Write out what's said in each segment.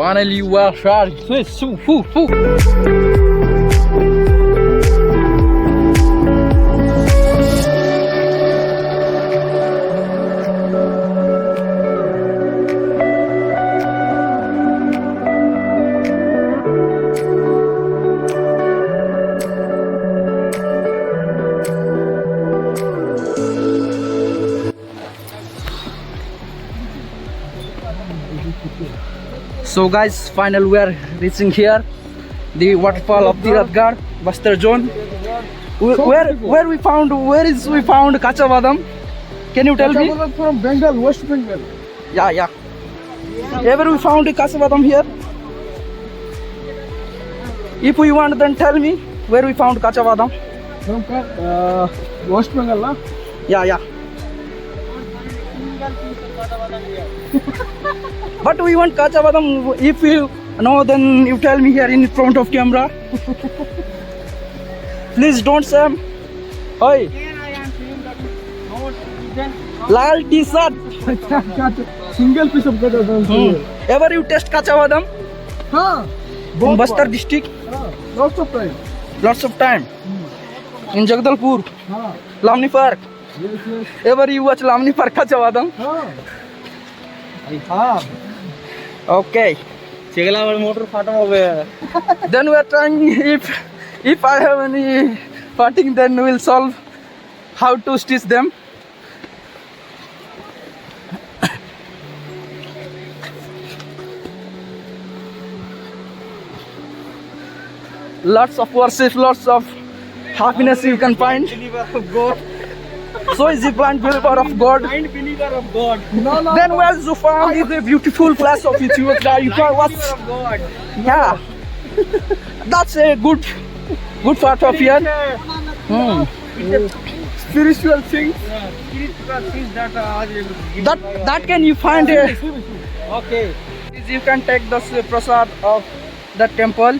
Finally, we are starting. So guys, finally we are reaching here, the waterfall of Tirathgarh, Bastar zone. Where we found Kacha Badam? Can you tell me? Kacha Badam from Bengal, West Bengal. Yeah. Ever we found Kacha Badam here? If you want, then tell me where we found Kacha Badam. From West Bengal, na? Yeah. But we want Kacha Badam. If you know, then you tell me here in front of camera. Please don't say. Oi. Lal T-shirt. Single piece of Kacha Badam. Ever you taste Kacha Badam? In Bastar district? Lots of time. Lots of time. In Jagdalpur, Lamni Park. Yes. Ever you watch Lamni Park Kacha Badam? I have. Okay. Then we are trying, if I have any parting, then we will solve how to stitch them. Lots of worship, lots of happiness you can find. So is the blind believer of God. Blind believer of God. No. Then where you found is a beautiful place of Ethiopia. You can watch. God. Yeah. That's a good part of here. Spiritual things. Spiritual things that can you find here. Okay. You can take the prasad of the temple.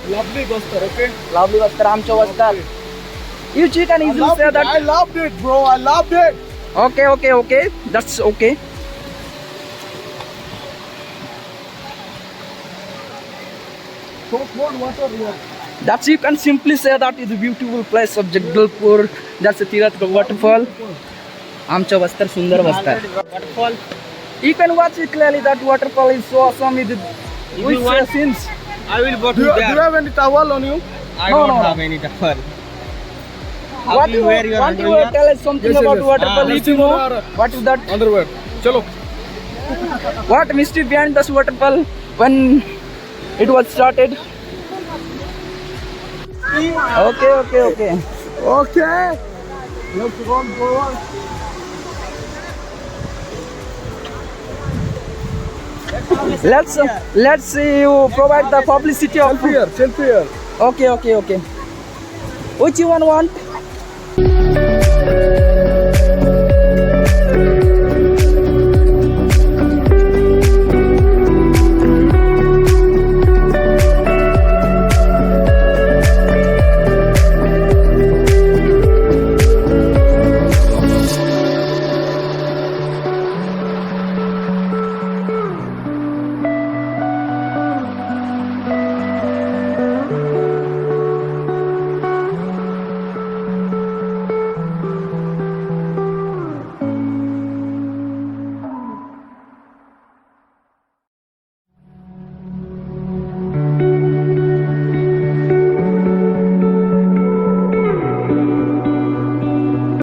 Lovely Bastar, okay? Lovely Bastar, Amcha Bastar. You can easily say that. I loved it, bro. I loved it. Okay. That's okay. Water. That's you can simply say that is a beautiful place of Jagdalpur. That's a Tirathgarh waterfall. Amcha Bastar, Sundar Bastar. Waterfall. You can watch it clearly. That waterfall is so awesome. Since I will go to there. Do you have any towel on you? I don't have any towel. What you tell us something about waterfall? If you know, what is that? Underwear. Chalo. What mystery behind this waterfall when it was started? Okay. Okay. Let's go on. Let's see you provide the publicity of Selfie here. Okay. Which you want?